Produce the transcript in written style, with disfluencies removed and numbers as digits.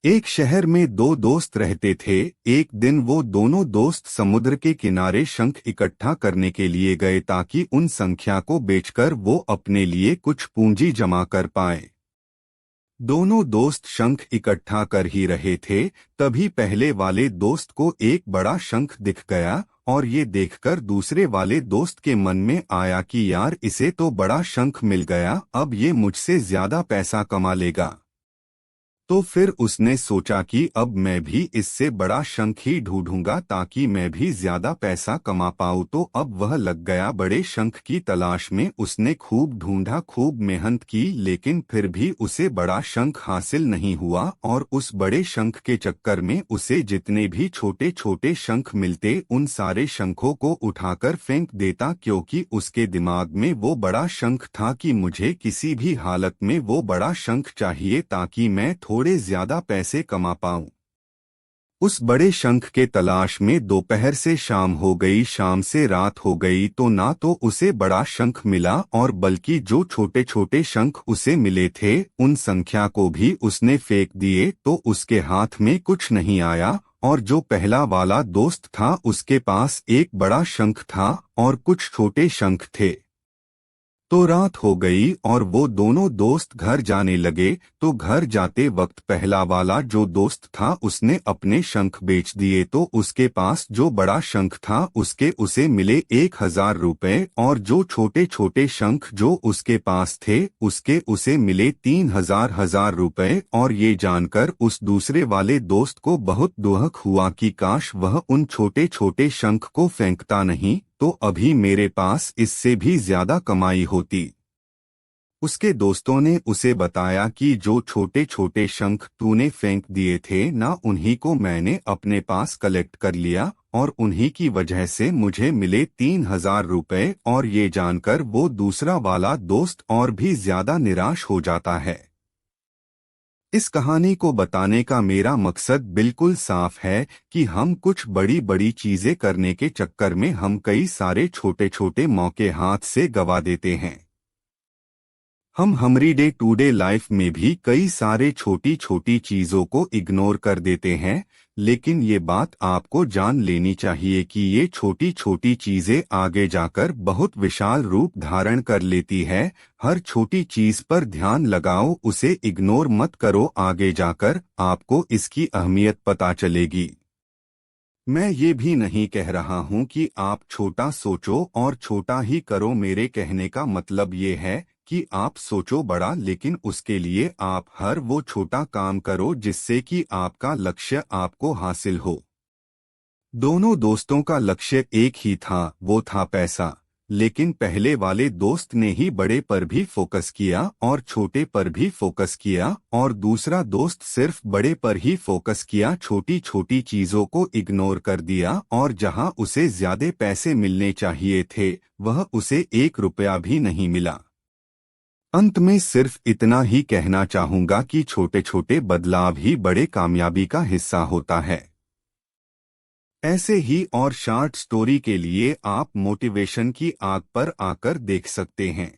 एक शहर में दो दोस्त रहते थे। एक दिन वो दोनों दोस्त समुद्र के किनारे शंख इकट्ठा करने के लिए गए ताकि उन संख्या को बेचकर वो अपने लिए कुछ पूंजी जमा कर पाए। दोनों दोस्त शंख इकट्ठा कर ही रहे थे, तभी पहले वाले दोस्त को एक बड़ा शंख दिख गया और ये देखकर दूसरे वाले दोस्त के मन में आया कि यार इसे तो बड़ा शंख मिल गया, अब ये मुझसे ज्यादा पैसा कमा लेगा। तो फिर उसने सोचा कि अब मैं भी इससे बड़ा शंख ही ढूंढूंगा ताकि मैं भी ज्यादा पैसा कमा पाऊं। तो अब वह लग गया बड़े शंख की तलाश में। उसने खूब ढूंढा, खूब मेहनत की, लेकिन फिर भी उसे बड़ा शंख हासिल नहीं हुआ और उस बड़े शंख के चक्कर में उसे जितने भी छोटे छोटे शंख मिलते उन सारे शंखों को उठाकर फेंक देता, क्योंकि उसके दिमाग में वो बड़ा शंख था कि मुझे किसी भी हालत में वो बड़ा शंख चाहिए ताकि मैं थोड़े ज्यादा पैसे कमा पाऊं। उस बड़े शंख के तलाश में दोपहर से शाम हो गई, शाम से रात हो गई, तो ना तो उसे बड़ा शंख मिला और बल्कि जो छोटे छोटे शंख उसे मिले थे उन संख्या को भी उसने फेंक दिए, तो उसके हाथ में कुछ नहीं आया। और जो पहला वाला दोस्त था उसके पास एक बड़ा शंख था और कुछ छोटे शंख थे। तो रात हो गई और वो दोनों दोस्त घर जाने लगे। तो घर जाते वक्त पहला वाला जो दोस्त था उसने अपने शंख बेच दिए, तो उसके पास जो बड़ा शंख था उसके उसे मिले 1,000 रुपए और जो छोटे छोटे शंख जो उसके पास थे उसके उसे मिले 3,000 रुपए। और ये जानकर उस दूसरे वाले दोस्त को बहुत दुख हुआ कि काश वह उन छोटे छोटे शंख को फेंकता नहीं, तो अभी मेरे पास इससे भी ज्यादा कमाई होती। उसके दोस्तों ने उसे बताया कि जो छोटे छोटे शंख तूने फेंक दिए थे ना, उन्हीं को मैंने अपने पास कलेक्ट कर लिया और उन्हीं की वजह से मुझे मिले 3,000 रुपए। और ये जानकर वो दूसरा वाला दोस्त और भी ज्यादा निराश हो जाता है। इस कहानी को बताने का मेरा मकसद बिल्कुल साफ है कि हम कुछ बड़ी बड़ी चीजें करने के चक्कर में हम कई सारे छोटे छोटे मौके हाथ से गवा देते हैं। हम हमारी डे टू डे लाइफ में भी कई सारे छोटी छोटी चीजों को इग्नोर कर देते हैं, लेकिन ये बात आपको जान लेनी चाहिए कि ये छोटी छोटी चीजें आगे जाकर बहुत विशाल रूप धारण कर लेती है। हर छोटी चीज पर ध्यान लगाओ, उसे इग्नोर मत करो, आगे जाकर आपको इसकी अहमियत पता चलेगी। मैं ये भी नहीं कह रहा हूँ कि आप छोटा सोचो और छोटा ही करो। मेरे कहने का मतलब ये है कि आप सोचो बड़ा, लेकिन उसके लिए आप हर वो छोटा काम करो जिससे कि आपका लक्ष्य आपको हासिल हो। दोनों दोस्तों का लक्ष्य एक ही था, वो था पैसा। लेकिन पहले वाले दोस्त ने ही बड़े पर भी फोकस किया और छोटे पर भी फोकस किया, और दूसरा दोस्त सिर्फ बड़े पर ही फोकस किया, छोटी छोटी चीजों को इग्नोर कर दिया। और जहां उसे ज्यादा पैसे मिलने चाहिए थे वह उसे 1 रुपया भी नहीं मिला। अंत में सिर्फ इतना ही कहना चाहूंगा कि छोटे छोटे बदलाव ही बड़े कामयाबी का हिस्सा होता है। ऐसे ही और शॉर्ट स्टोरी के लिए आप मोटिवेशन की आग पर आकर देख सकते हैं।